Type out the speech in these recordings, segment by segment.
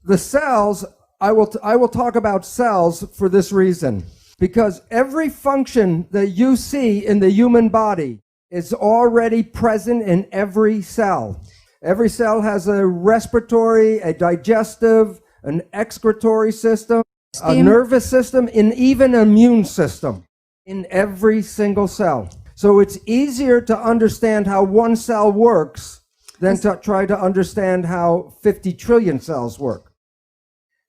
the cells, I will talk about cells for this reason, because every function that you see in the human body is already present in every cell. Every cell has a respiratory, a digestive, an excretory system, a nervous system, and even an immune system in every single cell. So it's easier to understand how one cell works than to try to understand how 50 trillion cells work.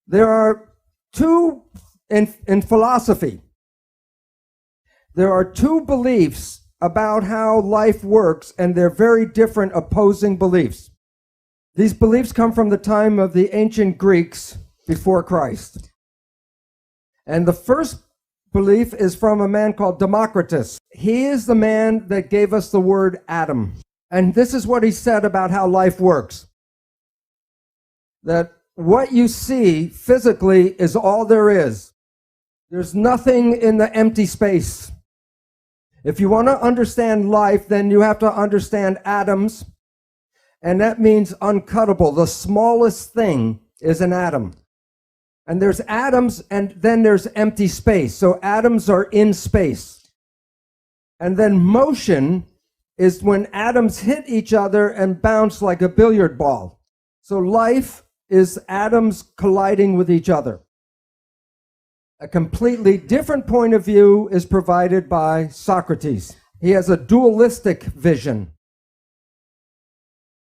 There are two, in philosophy, there are two beliefs about how life works, and they're very different opposing beliefs. These beliefs come from the time of the ancient Greeks before Christ. And the first belief is from a man called Democritus. He is the man that gave us the word atom. And this is what he said about how life works. That what you see physically is all there is. There's nothing in the empty space. If you want to understand life, then you have to understand atoms, and that means uncuttable. The smallest thing is an atom. And there's atoms, and then there's empty space. So atoms are in space. And then motion is when atoms hit each other and bounce like a billiard ball. So life is atoms colliding with each other. A completely different point of view is provided by Socrates. He has a dualistic vision.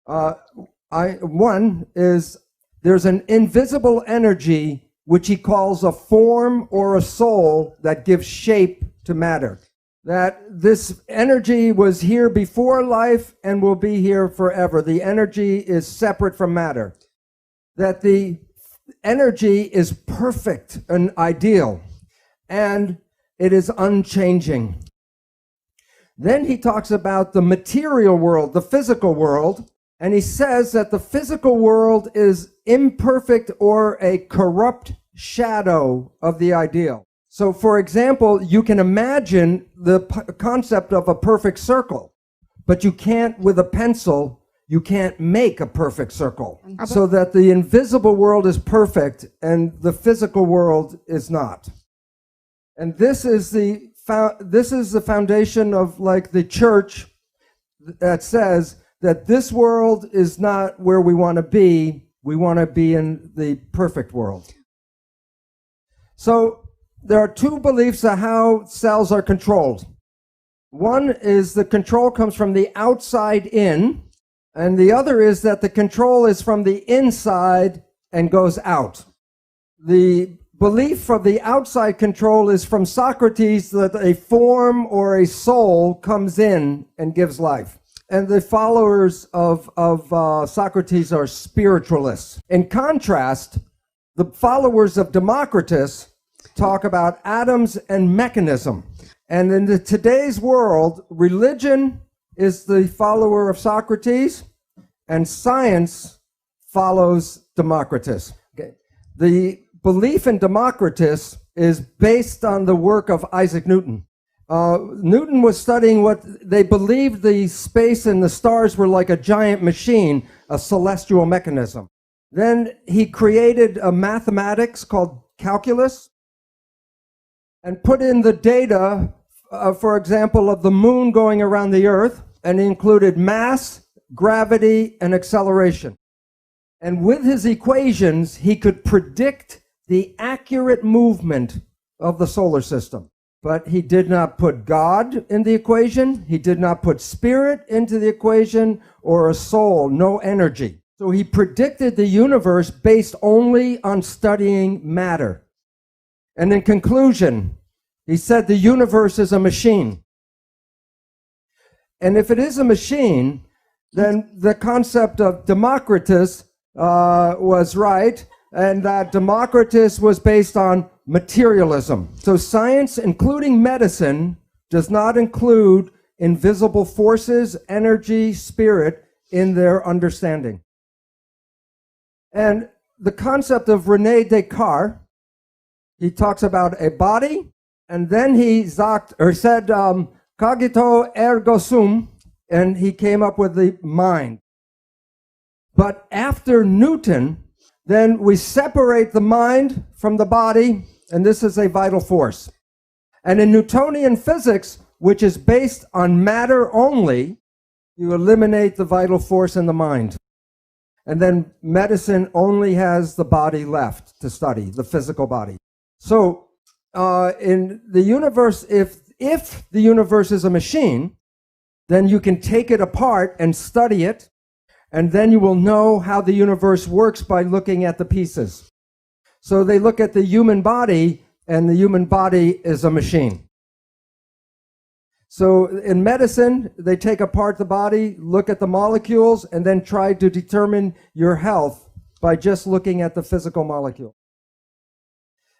One is there's an invisible energy which he calls a form or a soul that gives shape to matter. That this energy was here before life and will be here forever. The energy is separate from matter. That the energy is perfect and ideal, and it is unchanging. Then he talks about the material world, the physical world, and he says that the physical world is imperfect or a corrupt shadow of the ideal. So, for example, you can imagine the concept of a perfect circle, but you can't, with a pencil, you can't make a perfect circle. So that the invisible world is perfect and the physical world is not. And this is the foundation of like the church that says that this world is not where we want to be. We want to be in the perfect world. So there are two beliefs of how cells are controlled. One is the control comes from the outside in, and the other is that the control is from the inside and goes out. The belief of the outside control is from Socrates, that a form or a soul comes in and gives life. And the followers of Socrates are spiritualists. In contrast, the followers of Democritus talk about atoms and mechanism. And in today's world, religion is the follower of Socrates, and science follows Democritus. Okay. The belief in Democritus is based on the work of Isaac Newton. Newton was studying what they believed the space and the stars were like a giant machine, a celestial mechanism. Then he created a mathematics called calculus and put in the data, for example, of the moon going around the earth, and he included mass, gravity, and acceleration. And with his equations, he could predict the accurate movement of the solar system. But he did not put God in the equation. He did not put spirit into the equation, or a soul, no energy. So he predicted the universe based only on studying matter. And in conclusion, he said the universe is a machine. And if it is a machine, then the concept of Democritus was right, and that Democritus was based on materialism. So science, including medicine, does not include invisible forces, energy, spirit in their understanding. And the concept of René Descartes, he talks about a body, and then he said, cogito ergo sum, and he came up with the mind. But after Newton, Then we separate the mind from the body, and this is a vital force. And in Newtonian physics, which is based on matter only, you eliminate the vital force in the mind. And then medicine only has the body left to study, the physical body. So in the universe, if the universe is a machine, then you can take it apart and study it, and then you will know how the universe works by looking at the pieces. So they look at the human body, and the human body is a machine. So in medicine, they take apart the body, look at the molecules, and then try to determine your health by just looking at the physical molecule.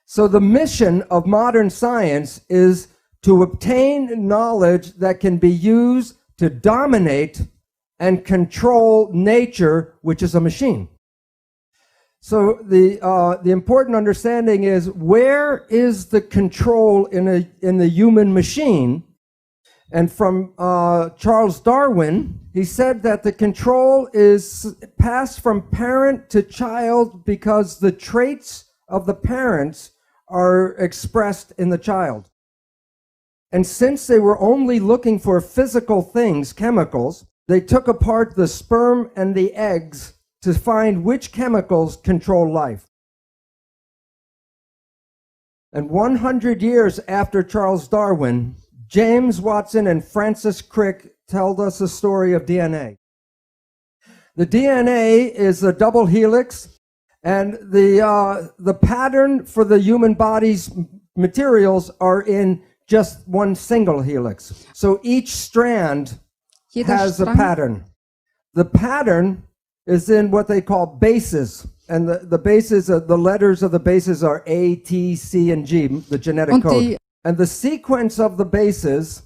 So the mission of modern science is to obtain knowledge that can be used to dominate and control nature, which is a machine. So the important understanding is, where is the control in the human machine? And from Charles Darwin, he said that the control is passed from parent to child because the traits of the parents are expressed in the child. And since they were only looking for physical things, chemicals, they took apart the sperm and the eggs to find which chemicals control life. And 100 years after Charles Darwin, James Watson and Francis Crick told us the story of DNA. The DNA is a double helix, and the pattern for the human body's materials are in just one single helix. So each strand has a pattern. The pattern is in what they call bases, and the bases, the letters of the bases are A, T, C, and G, the genetic code. And the sequence of the bases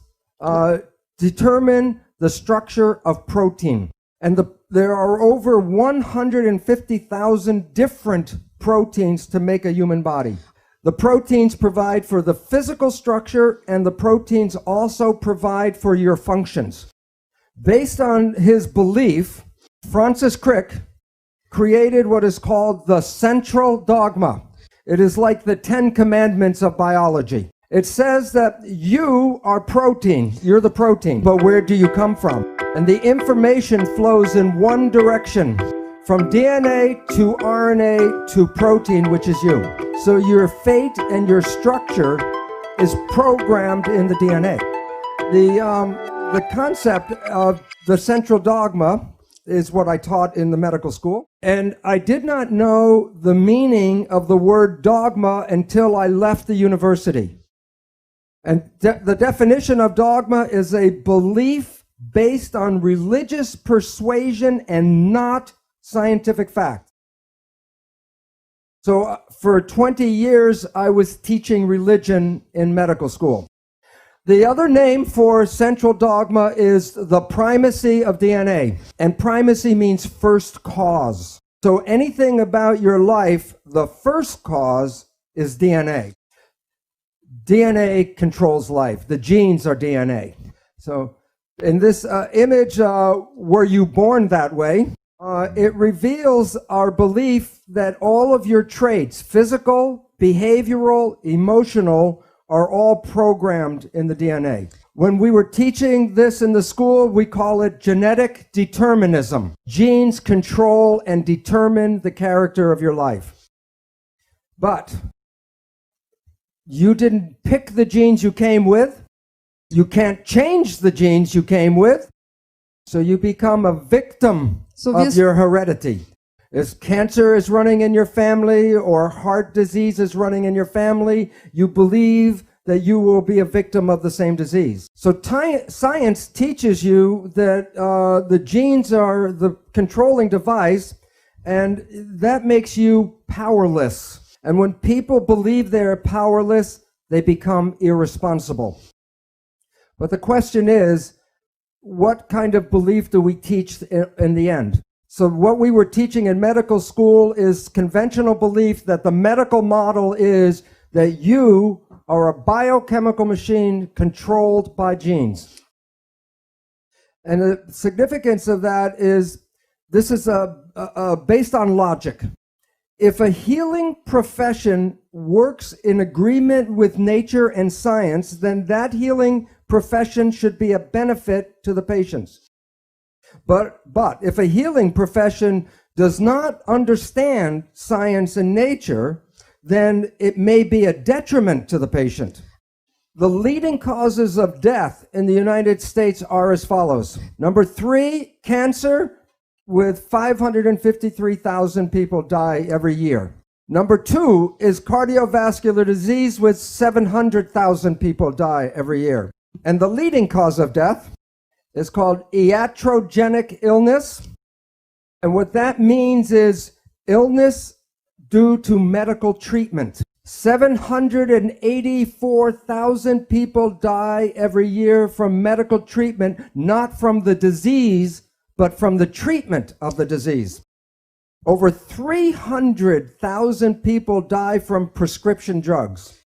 determine the structure of protein. And there are over 150,000 different proteins to make a human body. The proteins provide for the physical structure, and the proteins also provide for your functions. Based on his belief, Francis Crick created what is called the central dogma. It is like the 10 commandments of biology. It says that you are protein, you're the protein, but where do you come from? And the information flows in one direction, from DNA to RNA to protein, which is you. So your fate and your structure is programmed in the DNA. The concept of the central dogma is what I taught in the medical school. And I did not know the meaning of the word dogma until I left the university. And the definition of dogma is a belief based on religious persuasion and not scientific fact. So for 20 years, I was teaching religion in medical school. The other name for central dogma is the primacy of DNA. And primacy means first cause. So anything about your life, the first cause is DNA. DNA controls life. The genes are DNA. So in this image, were you born that way? It reveals our belief that all of your traits, physical, behavioral, emotional, are all programmed in the DNA. When we were teaching this in the school, we call it genetic determinism. Genes control and determine the character of your life. But you didn't pick the genes you came with. You can't change the genes you came with. So you become a victim of your heredity. If cancer is running in your family or heart disease is running in your family, you believe that you will be a victim of the same disease. So science teaches you that the genes are the controlling device, and that makes you powerless. And when people believe they're powerless, they become irresponsible. But the question is, what kind of belief do we teach in the end? So what we were teaching in medical school is conventional belief that the medical model is that you are a biochemical machine controlled by genes. And the significance of that is this is based on logic. If a healing profession works in agreement with nature and science, then that healing profession should be a benefit to the patients. But if a healing profession does not understand science and nature, then it may be a detriment to the patient. The leading causes of death in the United States are as follows. Number 3, cancer, with 553,000 people die every year. Number 2 is cardiovascular disease, with 700,000 people die every year. And the leading cause of death is called iatrogenic illness. And what that means is illness due to medical treatment. 784,000 people die every year from medical treatment, not from the disease, but from the treatment of the disease. Over 300,000 people die from prescription drugs.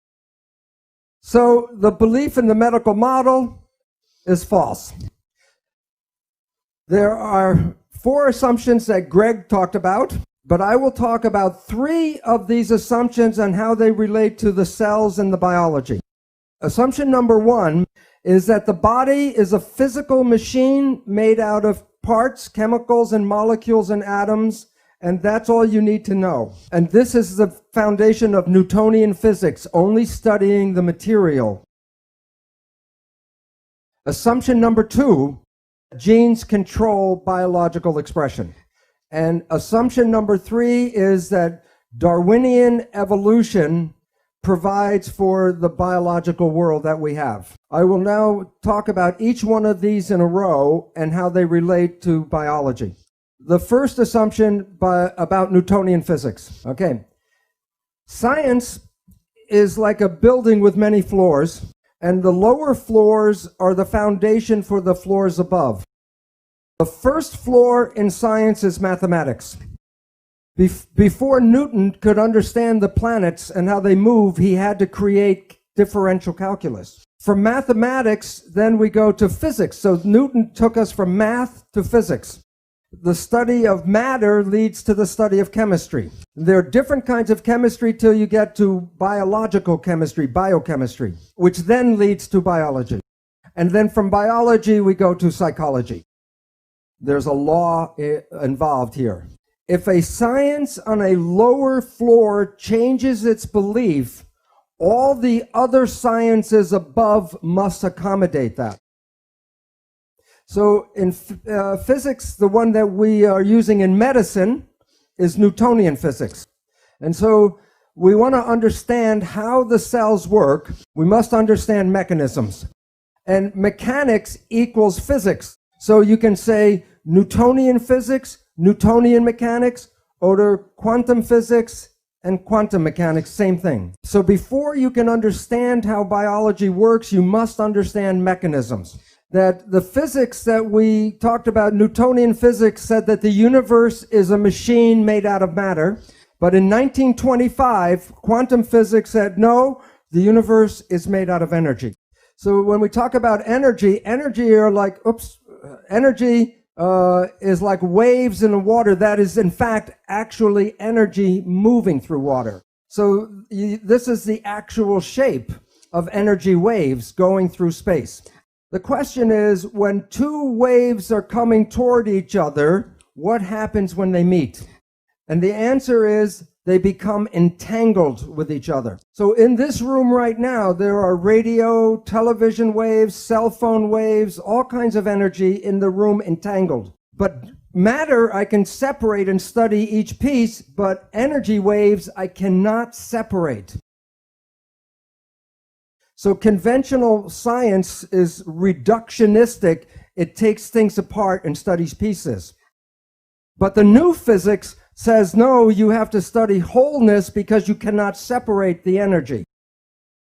So the belief in the medical model is false. There are 4 assumptions that Greg talked about, but I will talk about 3 of these assumptions and how they relate to the cells and the biology. Assumption number 1 is that the body is a physical machine made out of parts, chemicals, and molecules and atoms, and that's all you need to know. And this is the foundation of Newtonian physics, only studying the material. Assumption number 2, genes control biological expression. And assumption number 3 is that Darwinian evolution provides for the biological world that we have. I will now talk about each one of these in a row and how they relate to biology. The first assumption about Newtonian physics. Okay. Science is like a building with many floors, and the lower floors are the foundation for the floors above. The first floor in science is mathematics. Before Newton could understand the planets and how they move, he had to create differential calculus. From mathematics, then we go to physics. So Newton took us from math to physics. The study of matter leads to the study of chemistry. There are different kinds of chemistry till you get to biological chemistry, biochemistry, which then leads to biology. And then from biology, we go to psychology. There's a law involved here. If a science on a lower floor changes its belief, all the other sciences above must accommodate that. So in physics, the one that we are using in medicine is Newtonian physics. And so we want to understand how the cells work. We must understand mechanisms. And mechanics equals physics. So you can say Newtonian physics, Newtonian mechanics, or quantum physics and quantum mechanics, same thing. So before you can understand how biology works, you must understand mechanisms. That the physics that we talked about, Newtonian physics, said that the universe is a machine made out of matter. But in 1925, quantum physics said, no, the universe is made out of energy. So when we talk about energy, energy is like waves in the water. That is, in fact, actually energy moving through water. So this is the actual shape of energy waves going through space. The question is, when 2 waves are coming toward each other, what happens when they meet? And the answer is they become entangled with each other. So in this room right now, there are radio, television waves, cell phone waves, all kinds of energy in the room entangled. But matter, I can separate and study each piece, but energy waves, I cannot separate. So conventional science is reductionistic. It takes things apart and studies pieces. But the new physics says, no, you have to study wholeness because you cannot separate the energy.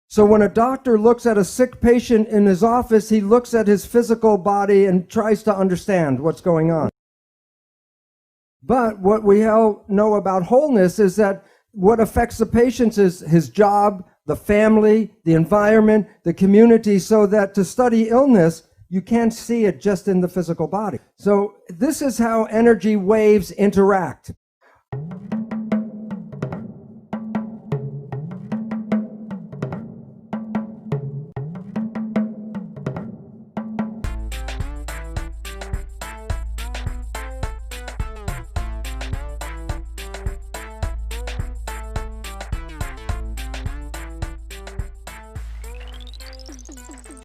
So when a doctor looks at a sick patient in his office, he looks at his physical body and tries to understand what's going on. But what we all know about wholeness is that what affects the patient is his job, the family, the environment, the community, so that to study illness, you can't see it just in the physical body. So this is how energy waves interact.